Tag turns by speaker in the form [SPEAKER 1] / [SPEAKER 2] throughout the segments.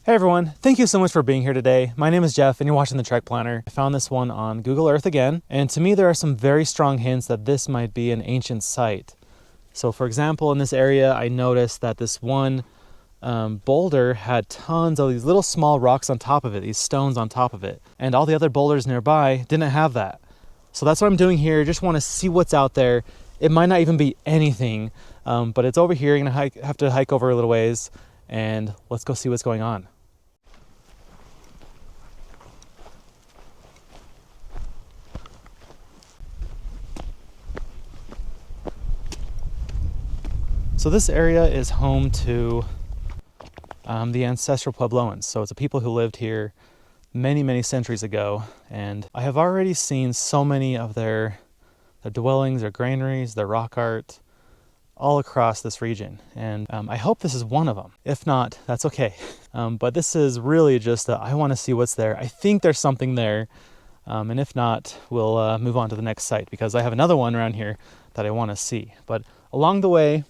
[SPEAKER 1] Hey everyone, thank you so much for being here today. My name is Jeff and you're watching The Trek Planner. I found this one on Google Earth again, and to me there are some very strong hints that this might be an ancient site. So for example, in this area I noticed that this one boulder had tons of these little small rocks on top of it, these stones on top of it, and all the other boulders nearby didn't have that. So that's what I'm doing here. Just want to see what's out there. It might not even be anything, but it's over here. You're gonna have to hike over a little ways, and let's go see what's going on. So this area is home to the ancestral Puebloans. So it's a people who lived here many, many centuries ago. And I have already seen so many of their dwellings, their granaries, their rock art, all across this region. And I hope this is one of them. If not, that's okay. But this is really just I want to see what's there. I think there's something there. And if not, we'll move on to the next site because I have another one around here that I want to see. But along the way,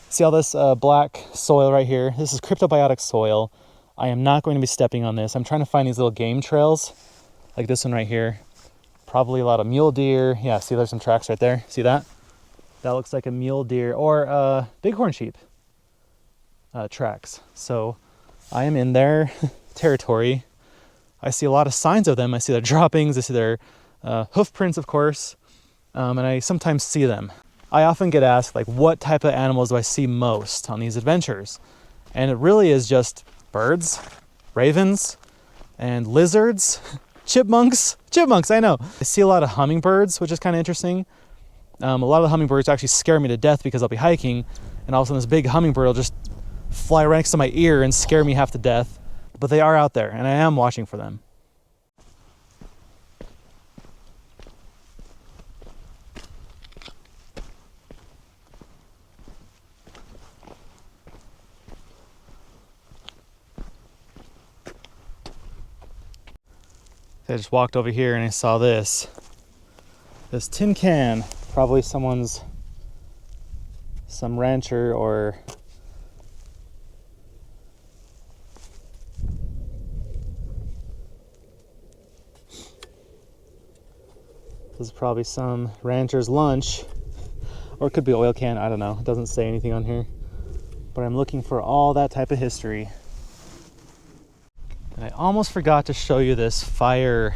[SPEAKER 1] see all this black soil right here? This is cryptobiotic soil. I am not going to be stepping on this. I'm trying to find these little game trails, like this one right here. Probably a lot of mule deer. Yeah, see there's some tracks right there. See that? That looks like a mule deer or bighorn sheep tracks. So I am in their territory. I see a lot of signs of them. I see their droppings. I see their hoof prints, of course, and I sometimes see them. I often get asked, like, what type of animals do I see most on these adventures? And it really is just birds, ravens, and lizards, chipmunks, I know. I see a lot of hummingbirds, which is kind of interesting. A lot of the hummingbirds actually scare me to death because I'll be hiking, and all of a sudden this big hummingbird will just fly right next to my ear and scare me half to death. But they are out there, and I am watching for them. I just walked over here and I saw this tin can, probably some rancher or this is probably some rancher's lunch, or it could be an oil can, I don't know, it doesn't say anything on here, but I'm looking for all that type of history. And I almost forgot to show you this fire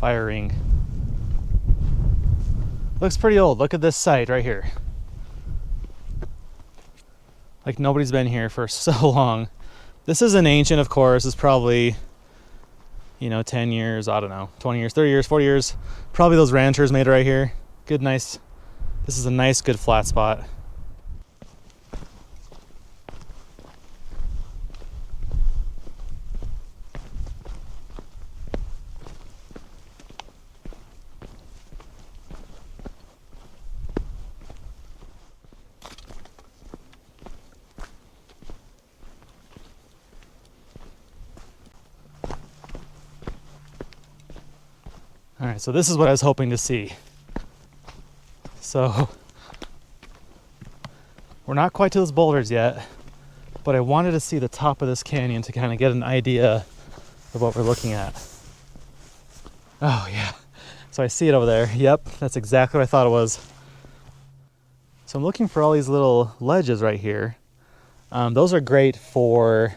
[SPEAKER 1] ring. Looks pretty old. Look at this site right here. Like nobody's been here for so long. This isn't ancient, of course. It's probably, 10 years, I don't know, 20 years, 30 years, 40 years. Probably those ranchers made it right here. Good, nice. This is a nice, good flat spot. All right, so this is what I was hoping to see. So we're not quite to those boulders yet, but I wanted to see the top of this canyon to kind of get an idea of what we're looking at. Oh yeah, so I see it over there. Yep, that's exactly what I thought it was. So I'm looking for all these little ledges right here. Those are great for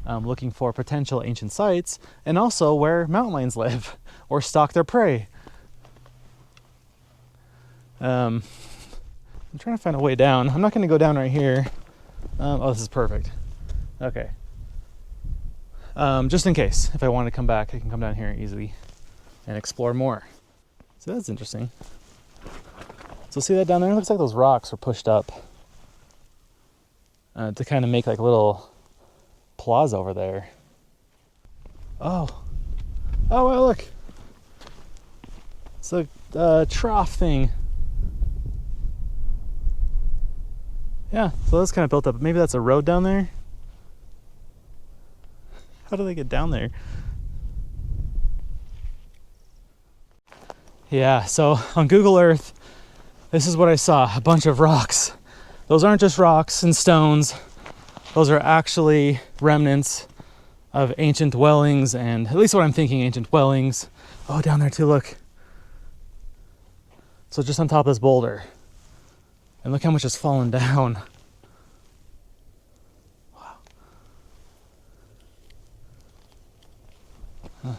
[SPEAKER 1] looking for potential ancient sites, and also where mountain lions live or stalk their prey. I'm trying to find a way down. I'm not going to go down right here. Oh, this is perfect. Okay. Just in case, if I want to come back, I can come down here easily and explore more. So that's interesting. So see that down there? It looks like those rocks are pushed up to kind of make like a little plaza over there. Oh, well, look. It's a trough thing. Yeah, so that's kind of built up. Maybe that's a road down there. How do they get down there? Yeah, so on Google Earth, this is what I saw, a bunch of rocks. Those aren't just rocks and stones. those are actually remnants of ancient dwellings, and at least what I'm thinking, ancient dwellings. Oh, down there too, look. So just on top of this boulder. And look how much has fallen down. Wow. Huh.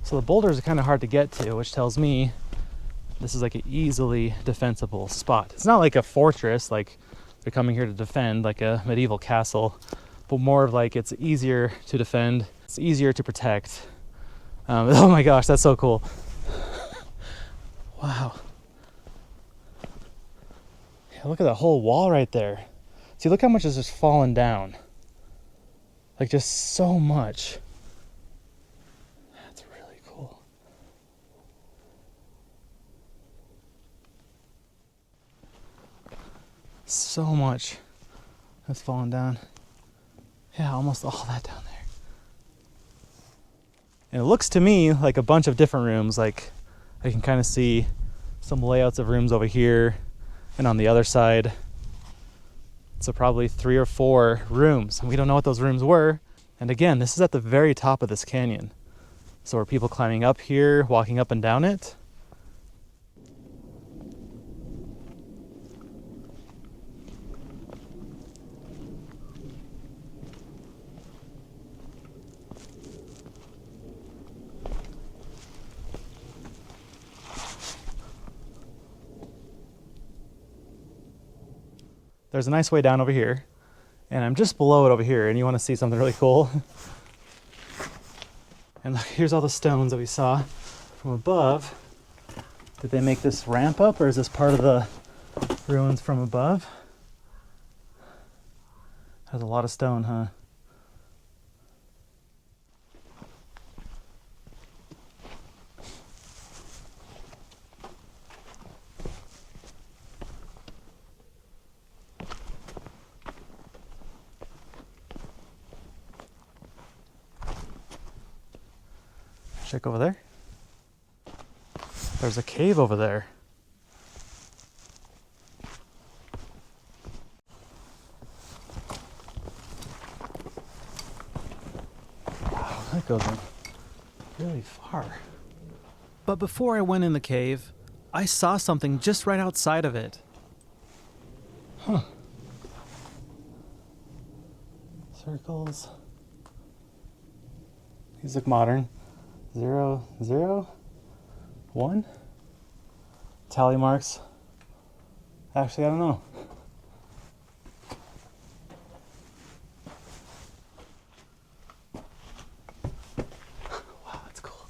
[SPEAKER 1] So the boulders are kind of hard to get to, which tells me this is like an easily defensible spot. It's not like a fortress, like they're coming here to defend, like a medieval castle, but more of like it's easier to defend, it's easier to protect. Oh my gosh, that's so cool. Wow. Yeah, look at that whole wall right there. See, look how much has just fallen down. Like just so much. That's really cool. So much has fallen down. Yeah, almost all that down there. And it looks to me like a bunch of different rooms. Like I can kind of see some layouts of rooms over here and on the other side. So probably 3 or 4 rooms. We don't know what those rooms were. And again, this is at the very top of this canyon. So are people climbing up here, walking up and down it? There's a nice way down over here, and I'm just below it over here, and you want to see something really cool. And look, here's all the stones that we saw from above. Did they make this ramp up, or is this part of the ruins from above? There's a lot of stone, huh? Check over there. There's a cave over there. Wow, that goes in really far. But before I went in the cave, I saw something just right outside of it. Huh. Circles. These look modern. 0, 0, 1. Tally marks. Actually, I don't know. Wow, that's cool.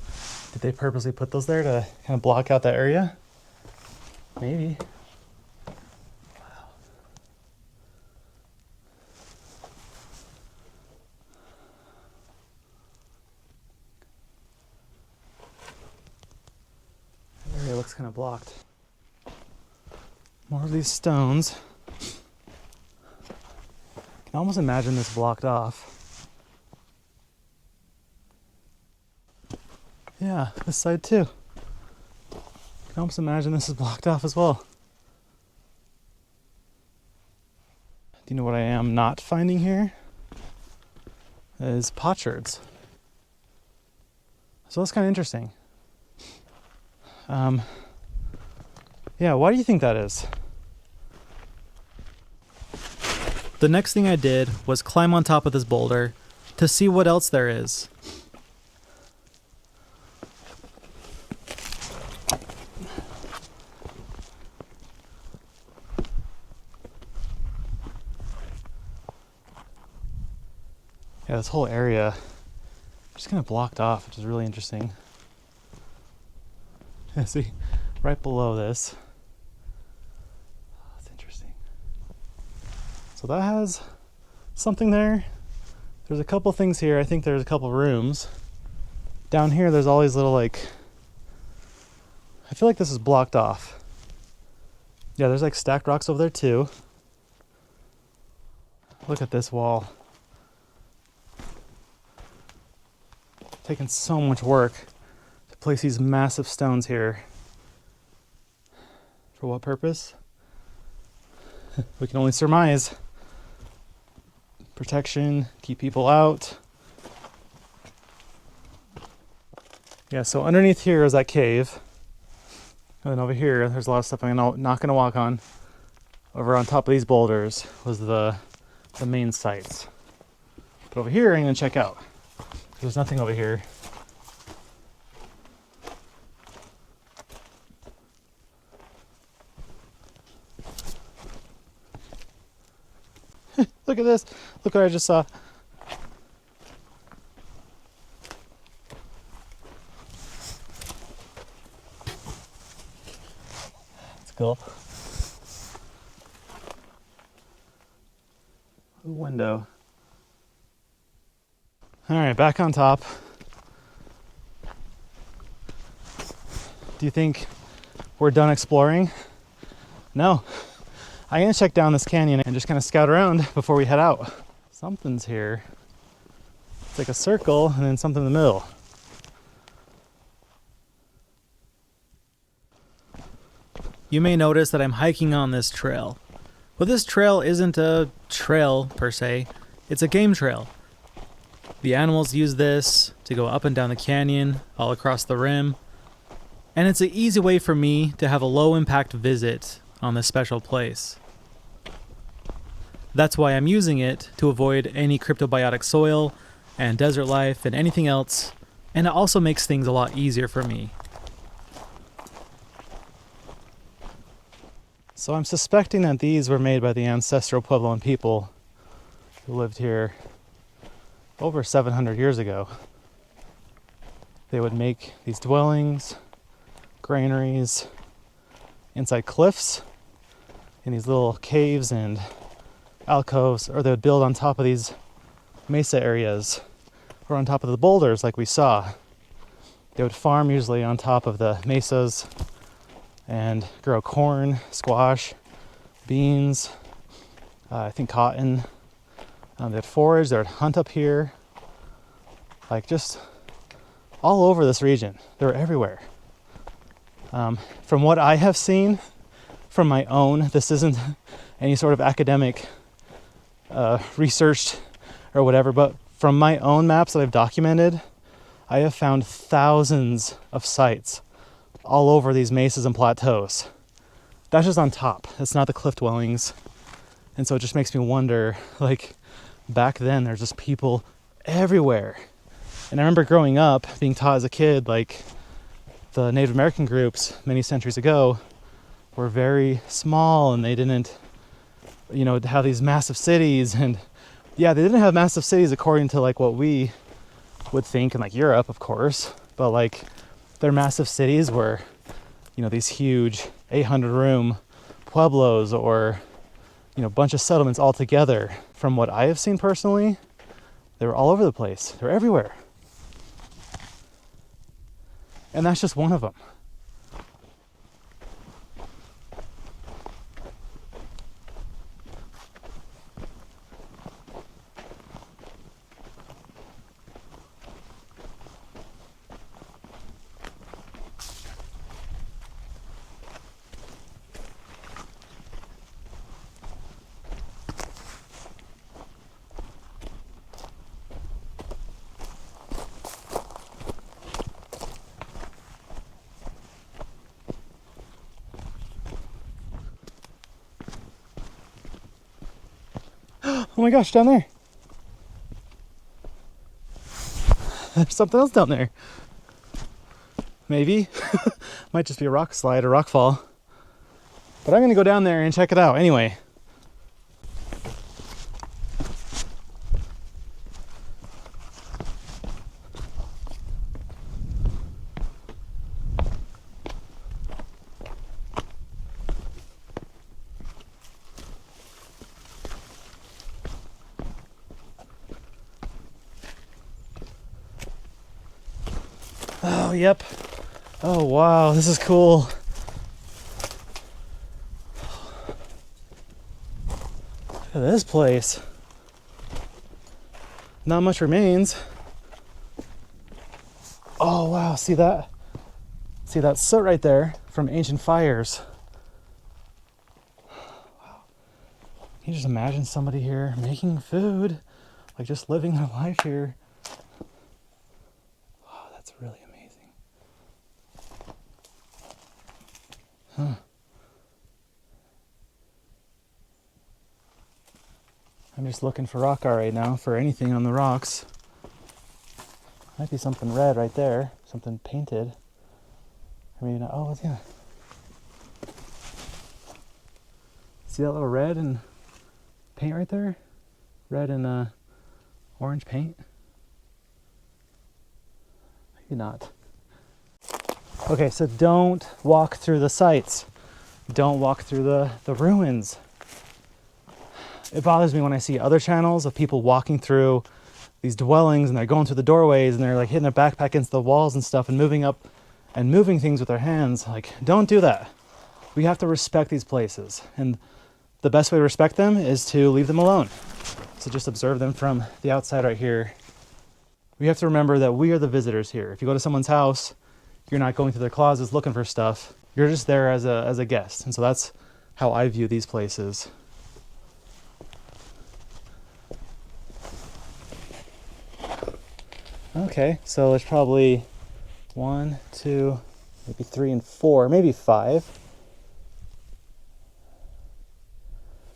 [SPEAKER 1] Did they purposely put those there to kind of block out that area? Maybe. Looks kind of blocked. More of these stones. I can almost imagine this blocked off. Yeah, this side too. I can almost imagine this is blocked off as well. Do you know what I am not finding here? Is potsherds. So that's kind of interesting. Yeah, why do you think that is? The next thing I did was climb on top of this boulder to see what else there is. Yeah, this whole area just kind of blocked off, which is really interesting. Yeah, see, right below this. That's interesting. So that has something there. There's a couple things here. I think there's a couple rooms. Down here, there's all these little, like, I feel like this is blocked off. Yeah, there's like stacked rocks over there too. Look at this wall. Taking so much work to place these massive stones here. For what purpose? We can only surmise. Protection, keep people out. Yeah, so underneath here is that cave. And then over here, there's a lot of stuff I'm not going to walk on. Over on top of these boulders was the main sites. But over here, I'm going to check out. There's nothing over here. Look at this. Look what I just saw. That's cool. A window. All right, back on top. Do you think we're done exploring? No. I'm gonna check down this canyon and just kind of scout around before we head out. Something's here. It's like a circle and then something in the middle. You may notice that I'm hiking on this trail. But this trail isn't a trail per se, it's a game trail. The animals use this to go up and down the canyon, all across the rim. And it's an easy way for me to have a low impact visit on this special place. That's why I'm using it, to avoid any cryptobiotic soil and desert life and anything else, and it also makes things a lot easier for me. So I'm suspecting that these were made by the ancestral Puebloan people who lived here over 700 years ago. They would make these dwellings, granaries, inside cliffs, in these little caves and alcoves, or they would build on top of these mesa areas or on top of the boulders like we saw. They would farm usually on top of the mesas and grow corn, squash, beans, I think cotton. They'd forage, they would hunt up here, like just all over this region. They were everywhere. From what I have seen, from my own, this isn't any sort of academic research or whatever, but from my own maps that I've documented, I have found thousands of sites all over these mesas and plateaus. That's just on top. That's not the cliff dwellings. And so it just makes me wonder, like, back then there's just people everywhere. And I remember growing up, being taught as a kid, like, the Native American groups many centuries ago were very small and they didn't, have these massive cities. And yeah, they didn't have massive cities according to like what we would think in like Europe, of course, but like their massive cities were, these huge 800-room pueblos or, a bunch of settlements all together. From what I have seen personally, they were all over the place. They're everywhere. And that's just one of them. Oh my gosh, down there. There's something else down there. Maybe. Might just be a rock slide or rock fall. But I'm going to go down there and check it out anyway. Oh, yep. Oh, wow, this is cool. Look at this place. Not much remains. Oh, wow, see that? See that soot right there from ancient fires. Wow. Can you just imagine somebody here making food, like just living their life here? Oh, that's really amazing. Huh. I'm just looking for rock art right now, for anything on the rocks. Might be something red right there, something painted. I mean, oh yeah. See that little red and paint right there? Red and orange paint? Maybe not. Okay, so don't walk through the sites. Don't walk through the ruins. It bothers me when I see other channels of people walking through these dwellings and they're going through the doorways and they're like hitting their backpack against the walls and stuff and moving up and moving things with their hands. Like, don't do that. We have to respect these places. And the best way to respect them is to leave them alone. So just observe them from the outside right here. We have to remember that we are the visitors here. If you go to someone's house, you're not going through their closets looking for stuff. You're just there as a guest. And so that's how I view these places. Okay, so there's probably 1, 2, maybe 3 and 4, maybe 5.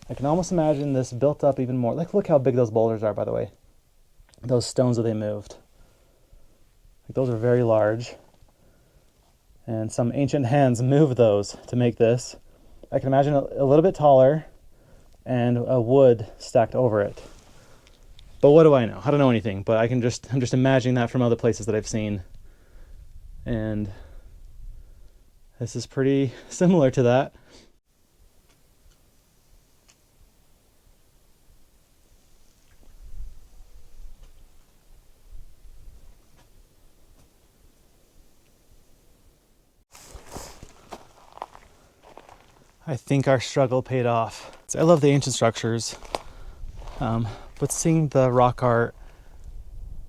[SPEAKER 1] I can almost imagine this built up even more. Like, look how big those boulders are, by the way. Those stones that they moved. Like, those are very large. And some ancient hands moved those to make this. I can imagine a little bit taller and a wood stacked over it. But what do I know? I don't know anything, but I'm just imagining that from other places that I've seen. And this is pretty similar to that. I think our struggle paid off. I love the ancient structures, but seeing the rock art,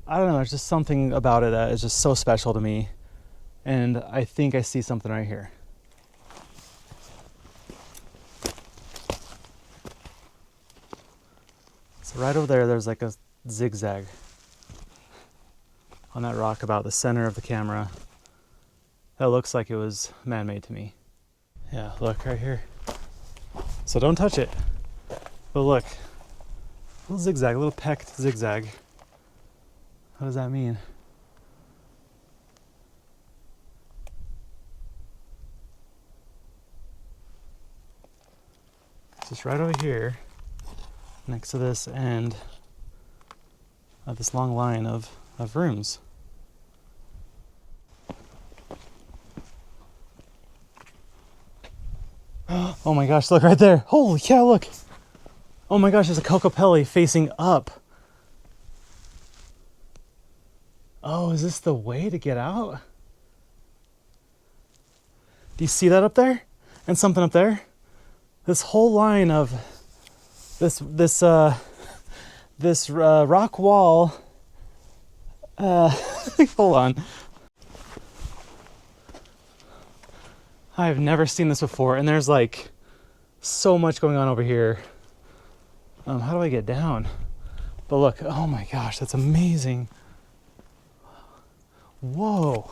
[SPEAKER 1] I don't know, there's just something about it that is just so special to me. And I think I see something right here. So right over there, there's like a zigzag on that rock about the center of the camera. That looks like it was man-made to me. Yeah, look right here. So don't touch it. But look, a little zigzag, a little pecked zigzag. What does that mean? It's just right over here, next to this end of this long line of rooms. Oh my gosh, look right there. Holy cow, look. Oh my gosh, there's a Cocopelli facing up. Oh, is this the way to get out? Do you see that up there? And something up there? This whole line of this rock wall. Hold on. I've never seen this before, and there's like so much going on over here. How do I get down? But look, oh my gosh, that's amazing. Whoa.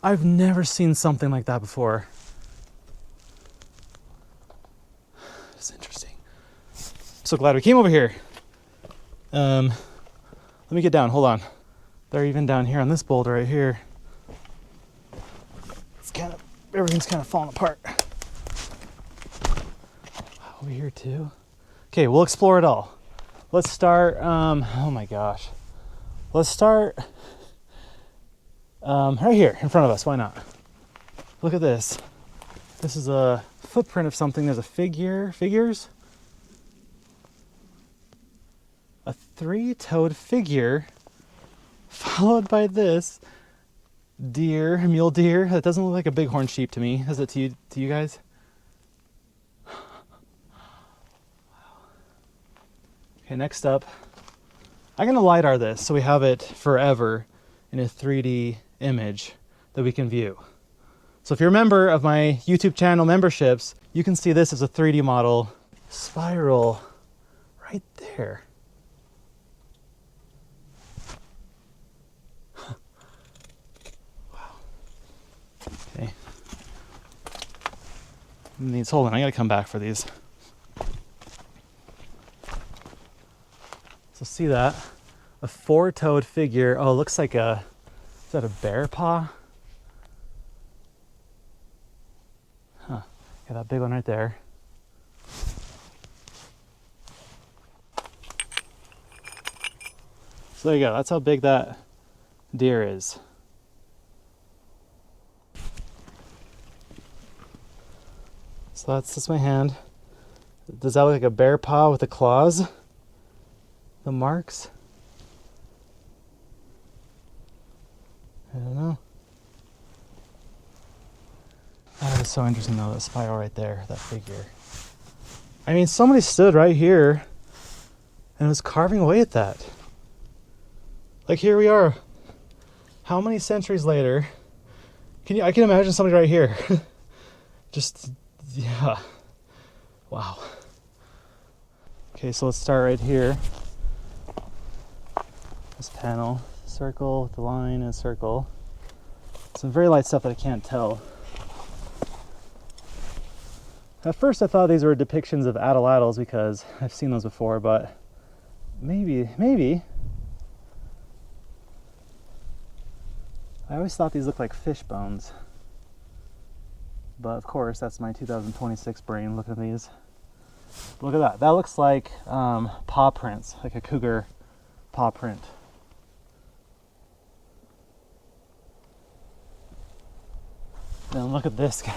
[SPEAKER 1] I've never seen something like that before. It's interesting. I'm so glad we came over here. Let me get down, hold on. They're even down here on this boulder right here. Everything's kind of falling apart. Over here too. Okay, we'll explore it all. Let's start, oh my gosh. Let's start right here in front of us, why not? Look at this. This is a footprint of something. There's a figures? A 3-toed figure followed by this mule deer. That doesn't look like a bighorn sheep to me. Is it to you guys? Okay, next up, I'm gonna LiDAR this so we have it forever in a 3D image that we can view. So if you're a member of my YouTube channel memberships, you can see this as a 3D model spiral right there. Wow. Okay. Needs holding. I gotta come back for these. So see that? A four-toed figure. Oh, it looks like is that a bear paw? Huh. Got that big one right there. So there you go. That's how big that deer is. So that's my hand. Does that look like a bear paw with the claws? The marks? I don't know. That is so interesting though, that spiral right there, that figure. I mean, somebody stood right here and was carving away at that. Like here we are. How many centuries later? I can imagine somebody right here. Just, yeah. Wow. Okay, so let's start right here. This panel, circle, the line, and circle. Some very light stuff that I can't tell. At first I thought these were depictions of atlatls because I've seen those before, but maybe. I always thought these looked like fish bones. But of course, that's my 2026 brain looking at these. Look at that. That looks like paw prints, like a cougar paw print. Then look at this guy.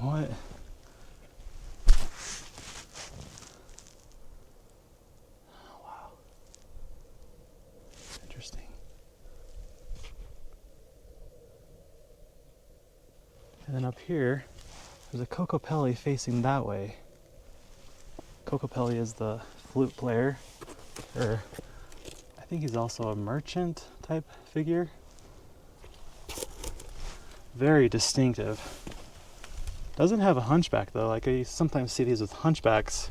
[SPEAKER 1] What? Wow. Interesting. And then up here, there's a Kokopelli facing that way. Kokopelli is the flute player, or I think he's also a merchant type figure. Very distinctive. Doesn't have a hunchback though. Like I sometimes see these with hunchbacks.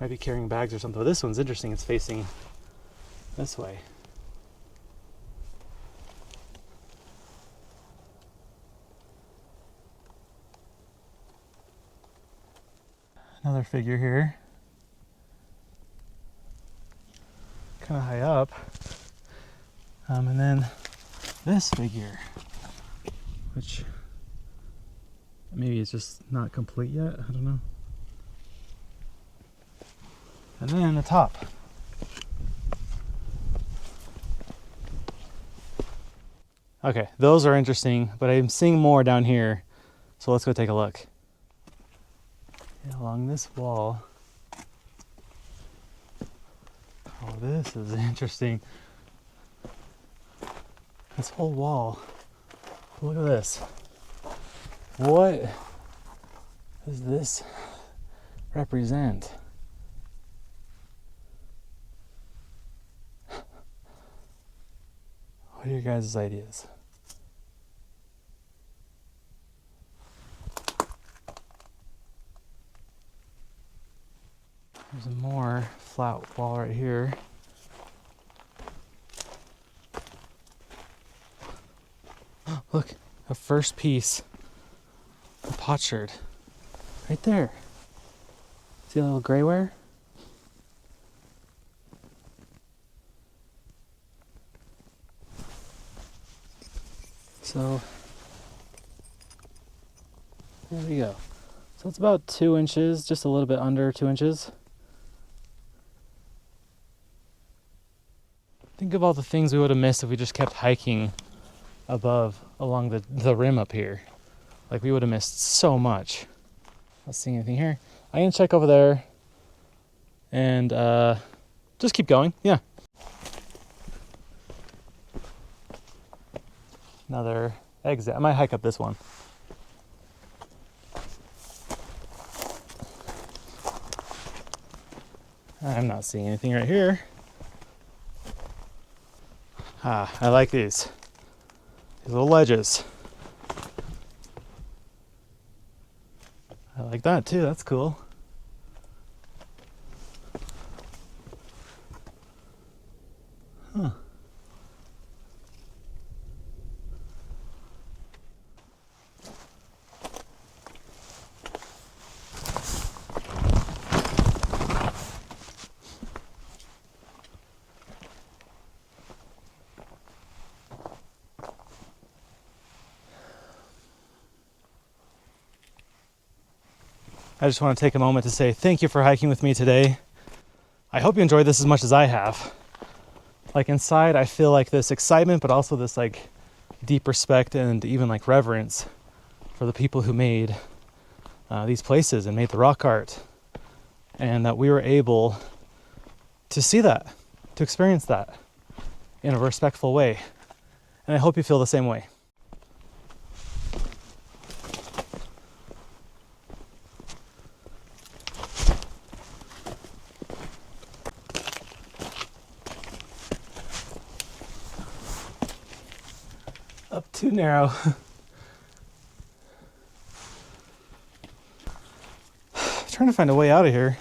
[SPEAKER 1] Might be carrying bags or something. But this one's interesting. It's facing this way. Another figure here. Kind of high up. And then this figure, which maybe it's just not complete yet. I don't know. And then the top. Okay, those are interesting, but I'm seeing more down here. So let's go take a look. Yeah, along this wall. Oh, this is interesting. This whole wall. Look at this. What does this represent? What are your guys' ideas? There's a more flat wall right here. Look, a first piece of potsherd right there. See a little grayware? So there we go. So it's about 2 inches, just a little bit under 2 inches. Think of all the things we would have missed if we just kept hiking along the rim up here. Like we would have missed so much. Not seeing anything here. I'm gonna check over there and just keep going. Yeah. Another exit. I might hike up this one. I'm not seeing anything right here. I like these little ledges. I like that too, that's cool. Huh. I just want to take a moment to say thank you for hiking with me today. I hope you enjoyed this as much as I have. Like inside, I feel like this excitement, but also this like deep respect and even like reverence for the people who made these places and made the rock art. And that we were able to see that, to experience that in a respectful way. And I hope you feel the same way. Up too narrow. Trying to find a way out of here.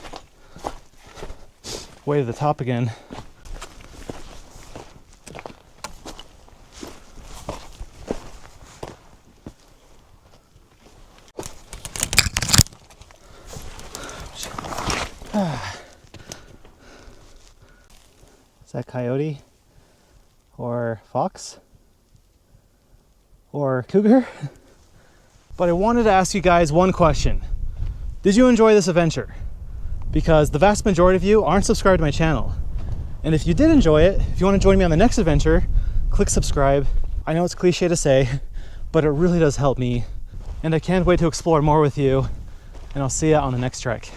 [SPEAKER 1] Way to the top again. Is that coyote? Or fox? Or cougar? But I wanted to ask you guys one question. Did you enjoy this adventure? Because the vast majority of you aren't subscribed to my channel. And if you did enjoy it, if you want to join me on the next adventure, click subscribe. I know it's cliche to say, but it really does help me. And I can't wait to explore more with you. And I'll see you on the next trek.